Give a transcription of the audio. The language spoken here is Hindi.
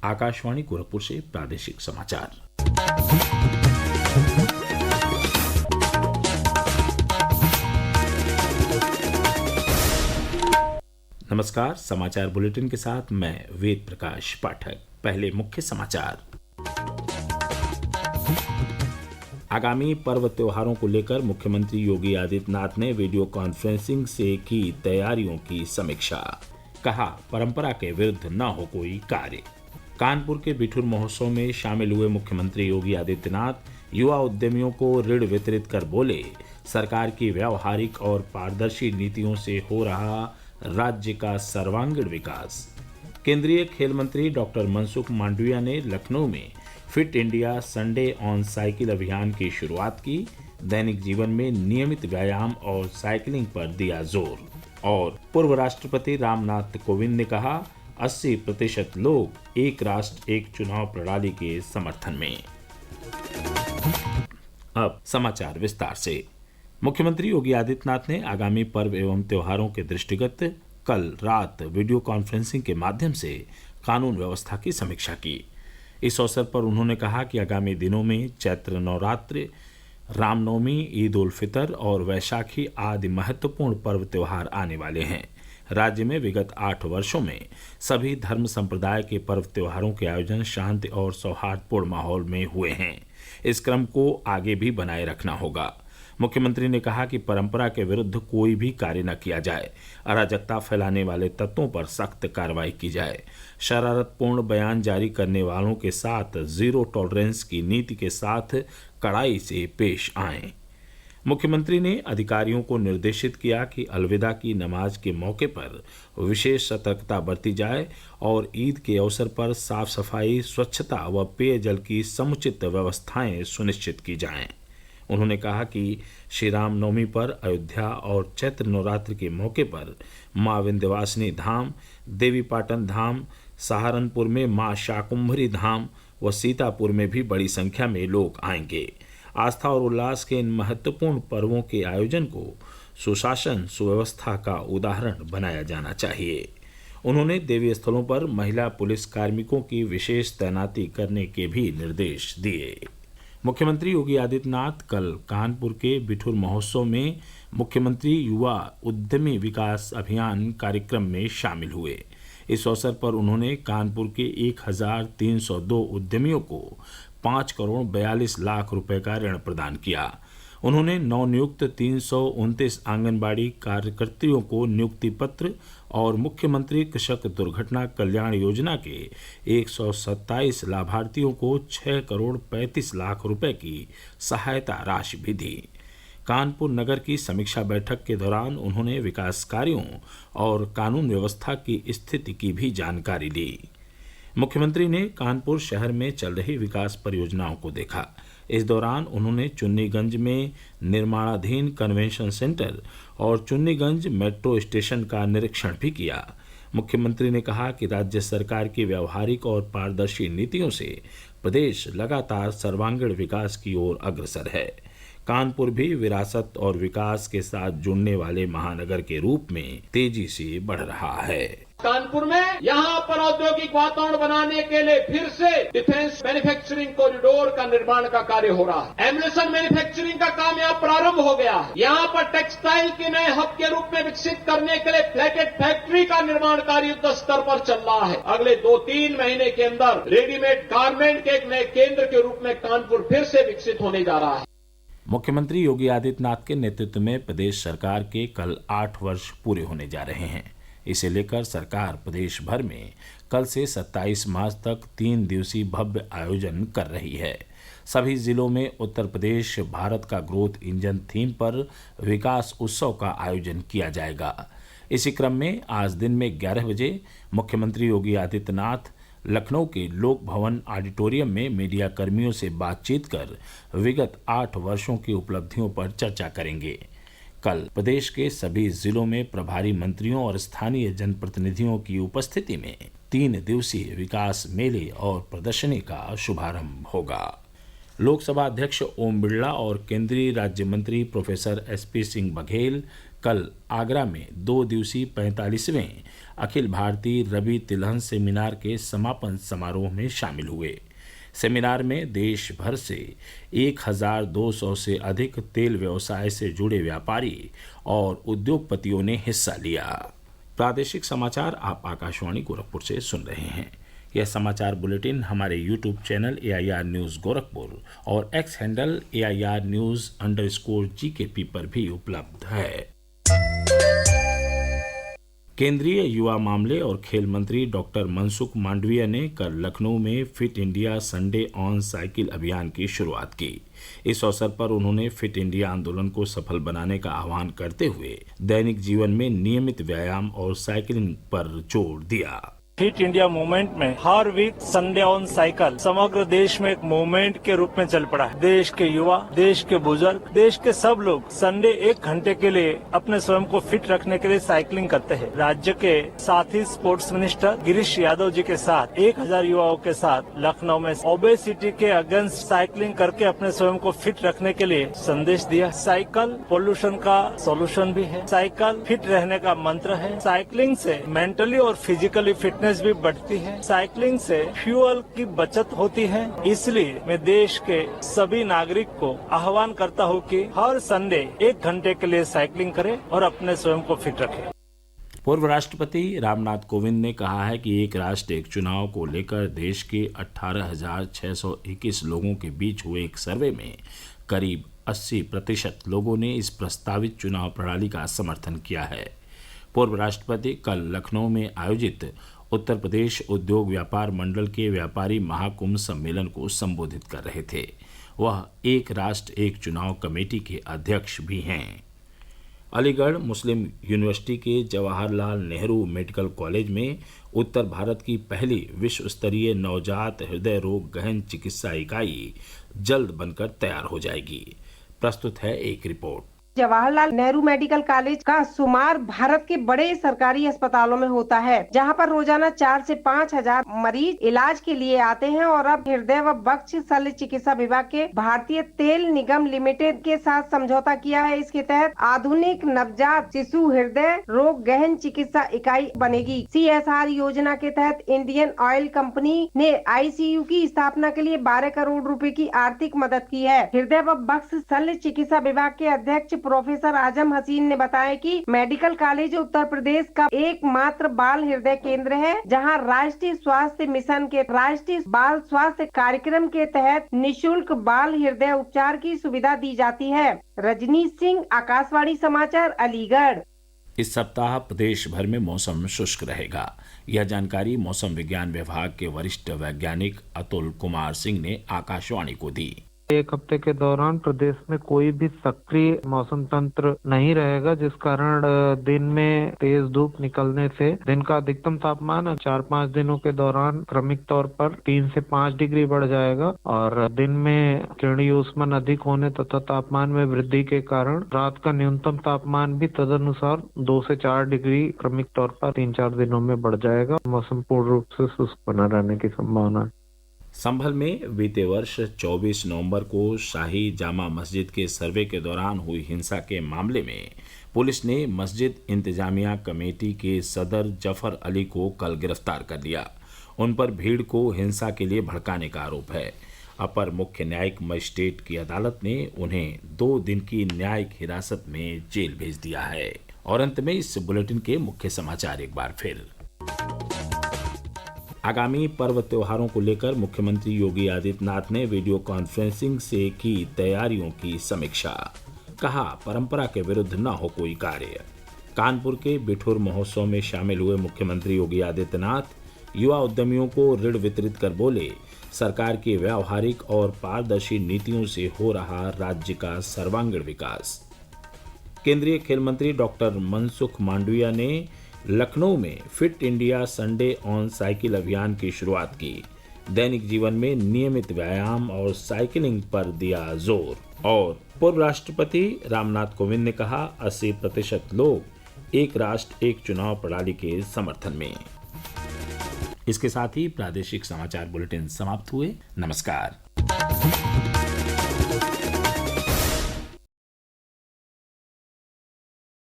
आकाशवाणी गोरखपुर से प्रादेशिक समाचार। नमस्कार, समाचार बुलेटिन के साथ मैं वेद प्रकाश पाठक। पहले मुख्य समाचार। आगामी पर्व त्योहारों को लेकर मुख्यमंत्री योगी आदित्यनाथ ने वीडियो कॉन्फ्रेंसिंग से की तैयारियों की समीक्षा। कहा, परंपरा के विरुद्ध न हो कोई कार्य। कानपुर के बिठूर महोत्सव में शामिल हुए मुख्यमंत्री योगी आदित्यनाथ युवा उद्यमियों को ऋण वितरित कर बोले, सरकार की व्यावहारिक और पारदर्शी नीतियों से हो रहा राज्य का सर्वांगीण विकास। केंद्रीय खेल मंत्री डॉक्टर मनसुख मांडविया ने लखनऊ में fit India Sunday on cycle अभियान की शुरुआत की। दैनिक जीवन में नियमित व्यायाम और साइकिलिंग पर दिया जोर। और पूर्व राष्ट्रपति रामनाथ कोविंद ने कहा, 80% लोग एक राष्ट्र एक चुनाव प्रणाली के समर्थन में। अब समाचार विस्तार से। मुख्यमंत्री योगी आदित्यनाथ ने आगामी पर्व एवं त्योहारों के दृष्टिगत कल रात वीडियो कॉन्फ्रेंसिंग के माध्यम से कानून व्यवस्था की समीक्षा की। इस अवसर पर उन्होंने कहा कि आगामी दिनों में चैत्र नवरात्र, रामनवमी, ईद उल फितर और वैशाखी आदि महत्वपूर्ण पर्व त्योहार आने वाले हैं। राज्य में विगत 8 वर्षों में सभी धर्म संप्रदाय के पर्व त्योहारों के आयोजन शांति और सौहार्दपूर्ण माहौल में हुए हैं। इस क्रम को आगे भी बनाए रखना होगा। मुख्यमंत्री ने कहा कि परंपरा के विरुद्ध कोई भी कार्य न किया जाए। अराजकता फैलाने वाले तत्वों पर सख्त कार्रवाई की जाए। शरारतपूर्ण बयान जारी करने वालों के साथ जीरो टॉलरेंस की नीति के साथ कड़ाई से पेश आएं। मुख्यमंत्री ने अधिकारियों को निर्देशित किया कि अलविदा की नमाज के मौके पर विशेष सतर्कता बरती जाए और ईद के अवसर पर साफ सफाई, स्वच्छता व पेयजल की समुचित व्यवस्थाएं सुनिश्चित की जाएं। उन्होंने कहा कि श्री राम नवमी पर अयोध्या और चैत्र नवरात्र के मौके पर माँ विंध्यवासिनी धाम, देवीपाटन धाम, सहारनपुर में माँ शाकुंभरी धाम व सीतापुर में भी बड़ी संख्या में लोग आएंगे। आस्था और उल्लास के इन महत्वपूर्ण पर्वों के आयोजन को सुशासन, सुव्यवस्था का उदाहरण बनाया जाना चाहिए। उन्होंने देवी स्थलों पर महिला पुलिस कार्मिकों की विशेष तैनाती करने के भी निर्देश दिए। मुख्यमंत्री योगी आदित्यनाथ कल कानपुर के बिठूर महोत्सव में मुख्यमंत्री युवा उद्यमी विकास अभियान कार्यक्रम में शामिल हुए। इस अवसर पर उन्होंने कानपुर के 1302 उद्यमियों को 5 करोड़ 42 लाख रुपए का ऋण प्रदान किया। उन्होंने नवनियुक्त 329 आंगनबाड़ी कार्यकर्तियों को नियुक्ति पत्र और मुख्यमंत्री कृषक दुर्घटना कल्याण योजना के 127 लाभार्थियों को 6 करोड़ 35 लाख रुपए की सहायता राशि भी दी। कानपुर नगर की समीक्षा बैठक के दौरान उन्होंने विकास कार्यों और कानून व्यवस्था की स्थिति की भी जानकारी दी। मुख्यमंत्री ने कानपुर शहर में चल रही विकास परियोजनाओं को देखा। इस दौरान उन्होंने चुन्नीगंज में निर्माणाधीन कन्वेंशन सेंटर और चुन्नीगंज मेट्रो स्टेशन का निरीक्षण भी किया। मुख्यमंत्री ने कहा कि राज्य सरकार की व्यावहारिक और पारदर्शी नीतियों से प्रदेश लगातार सर्वांगीण विकास की ओर अग्रसर है। कानपुर भी विरासत और विकास के साथ जुड़ने वाले महानगर के रूप में तेजी से बढ़ रहा है। कानपुर में यहाँ पर औद्योगिक वातावरण बनाने के लिए फिर से डिफेंस मैन्युफैक्चरिंग कॉरिडोर का निर्माण का कार्य हो रहा है। एम्यूनिशन मैन्युफैक्चरिंग का काम यहाँ प्रारंभ हो गया है। यहाँ पर टेक्सटाइल के नए हब के रूप में विकसित करने के लिए फ्लैटेड फैक्ट्री का निर्माण कार्य युद्ध स्तर पर चल रहा है। अगले 2-3 महीने के अंदर रेडीमेड गारमेंट के एक नए केंद्र के रूप में कानपुर फिर से विकसित होने जा रहा है। मुख्यमंत्री योगी आदित्यनाथ के नेतृत्व में प्रदेश सरकार के कल 8 वर्ष पूरे होने जा रहे हैं। इसे लेकर सरकार प्रदेश भर में कल से 27 मार्च तक 3 दिवसीय भव्य आयोजन कर रही है। सभी जिलों में उत्तर प्रदेश भारत का ग्रोथ इंजन थीम पर विकास उत्सव का आयोजन किया जाएगा। इसी क्रम में आज दिन में 11 बजे मुख्यमंत्री योगी आदित्यनाथ लखनऊ के लोक भवन ऑडिटोरियम में मीडिया कर्मियों से बातचीत कर विगत 8 वर्षों की उपलब्धियों पर चर्चा करेंगे। कल प्रदेश के सभी जिलों में प्रभारी मंत्रियों और स्थानीय जनप्रतिनिधियों की उपस्थिति में 3 दिवसीय विकास मेले और प्रदर्शनी का शुभारंभ होगा। लोकसभा अध्यक्ष ओम बिरला और केंद्रीय राज्य मंत्री प्रोफेसर SP सिंह बघेल कल आगरा में 2 दिवसीय 45वें अखिल भारतीय रबी तिलहन सेमिनार के समापन समारोह में शामिल हुए। सेमिनार में देश भर से 1200 से अधिक तेल व्यवसाय से जुड़े व्यापारी और उद्योगपतियों ने हिस्सा लिया। प्रादेशिक समाचार आप आकाशवाणी गोरखपुर से सुन रहे हैं। यह समाचार बुलेटिन हमारे YouTube channel AIR news Gorakhpur और एक्स हैंडल AIR न्यूज़_GKP पर भी उपलब्ध है। केंद्रीय युवा मामले और खेल मंत्री डॉक्टर मनसुख मांडविया ने कल लखनऊ में fit India Sunday on cycle अभियान की शुरुआत की। इस अवसर पर उन्होंने फिट इंडिया आंदोलन को सफल बनाने का आह्वान करते हुए दैनिक जीवन में नियमित व्यायाम और साइकिलिंग पर जोर दिया। फिट इंडिया मूवमेंट में हर वीक संडे ऑन साइकिल समग्र देश में एक मूवमेंट के रूप में चल पड़ा है। देश के युवा, देश के बुजुर्ग, देश के सब लोग संडे 1 घंटे के लिए अपने स्वयं को फिट रखने के लिए साइकिलिंग करते हैं। राज्य के साथी स्पोर्ट्स मिनिस्टर गिरीश यादव जी के साथ 1000 युवाओं के साथ लखनऊ में ओबेसिटी के अगेंस्ट साइकिलिंग करके अपने स्वयं को फिट रखने के लिए संदेश दिया। साइकिल पोल्यूशन का सॉल्यूशन भी है, साइकिल फिट रहने का मंत्र है। साइकिलिंग से मेंटली और फिजिकली फिटनेस भी बढ़ती है। साइकिलिंग से फ्यूल की बचत होती है। इसलिए मैं देश के सभी नागरिक को आह्वान करता हूं कि हर संडे 1 घंटे के लिए साइकिलिंग करें और अपने स्वयं को फिट रखें। पूर्व राष्ट्रपति रामनाथ कोविंद ने कहा है कि एक राष्ट्र एक चुनाव को लेकर देश के 18,621 लोगों के बीच हुए एक सर्वे में करीब 80% लोगों ने इस प्रस्तावित चुनाव प्रणाली का समर्थन किया है। पूर्व राष्ट्रपति कल लखनऊ में आयोजित उत्तर प्रदेश उद्योग व्यापार मंडल के व्यापारी महाकुंभ सम्मेलन को संबोधित कर रहे थे। वह एक राष्ट्र एक चुनाव कमेटी के अध्यक्ष भी हैं। अलीगढ़ मुस्लिम यूनिवर्सिटी के जवाहरलाल नेहरू मेडिकल कॉलेज में उत्तर भारत की पहली विश्व स्तरीय नवजात हृदय रोग गहन चिकित्सा इकाई जल्द बनकर तैयार हो जाएगी। प्रस्तुत है एक report. Jawaharlal Nehru medical college का शुमार भारत के बड़े सरकारी अस्पतालों में होता है, जहां पर रोजाना 4 से 5 हजार मरीज इलाज के लिए आते हैं। और अब हृदय व बक्ष शल्य चिकित्सा विभाग के भारतीय तेल निगम लिमिटेड के साथ समझौता किया है। इसके तहत आधुनिक नवजात शिशु हृदय रोग गहन चिकित्सा इकाई बनेगी। CSR योजना के तहत इंडियन ऑयल कंपनी ने ICU की स्थापना के लिए 12 करोड़ रुपए की आर्थिक मदद की है। हृदय व बक्ष शल्य चिकित्सा विभाग के अध्यक्ष प्रोफेसर आजम हसीन ने बताया कि मेडिकल कॉलेज उत्तर प्रदेश का एकमात्र बाल हृदय केंद्र है, जहां राष्ट्रीय स्वास्थ्य मिशन के राष्ट्रीय बाल स्वास्थ्य कार्यक्रम के तहत निशुल्क बाल हृदय उपचार की सुविधा दी जाती है। रजनीश सिंह, आकाशवाणी समाचार, अलीगढ़। इस सप्ताह प्रदेश भर में मौसम शुष्क रहेगा। यह जानकारी मौसम विज्ञान विभाग के वरिष्ठ वैज्ञानिक अतुल कुमार सिंह ने आकाशवाणी को दी। एक हफ्ते के दौरान प्रदेश में कोई भी सक्रिय मौसम तंत्र नहीं रहेगा, जिस कारण दिन में तेज धूप निकलने से दिन का अधिकतम तापमान 4-5 दिनों के दौरान क्रमिक तौर पर 3 से 5 डिग्री बढ़ जाएगा और दिन में किरणीय ऊष्मन अधिक होने तथा तापमान में वृद्धि के कारण रात का न्यूनतम तापमान भी तदनुसार 2 से 4 डिग्री क्रमिक तौर पर 3-4 दिनों में बढ़ जाएगा। मौसम पूर्ण रूप से शुष्क बना रहने की संभावना है। संभल में बीते वर्ष 24 नवंबर को शाही जामा मस्जिद के सर्वे के दौरान हुई हिंसा के मामले में पुलिस ने मस्जिद इंतजामिया कमेटी के सदर जफर अली को कल गिरफ्तार कर लिया। उन पर भीड़ को हिंसा के लिए भड़काने का आरोप है। अपर मुख्य न्यायिक मजिस्ट्रेट की अदालत ने उन्हें 2 दिन की न्यायिक हिरासत में जेल भेज दिया है। और अंत में इस बुलेटिन के मुख्य समाचार एक बार फिर। आगामी पर्व त्योहारों को लेकर मुख्यमंत्री योगी आदित्यनाथ ने वीडियो कॉन्फ्रेंसिंग से की तैयारियों की समीक्षा। कहा, परंपरा के विरुद्ध न हो कोई कार्य। कानपुर के बिठूर महोत्सव में शामिल हुए मुख्यमंत्री योगी आदित्यनाथ युवा उद्यमियों को ऋण वितरित कर बोले, सरकार की व्यावहारिक और पारदर्शी नीतियों से हो रहा राज्य का सर्वांगीण विकास। केंद्रीय खेल मंत्री डॉक्टर मनसुख मांडविया ने लखनऊ में fit India Sunday on cycle अभियान की शुरुआत की। दैनिक जीवन में नियमित व्यायाम और साइकिलिंग पर दिया जोर। और पूर्व राष्ट्रपति रामनाथ कोविंद ने कहा, 80% लोग एक राष्ट्र एक चुनाव प्रणाली के समर्थन में। इसके साथ ही प्रादेशिक समाचार बुलेटिन समाप्त हुए। नमस्कार।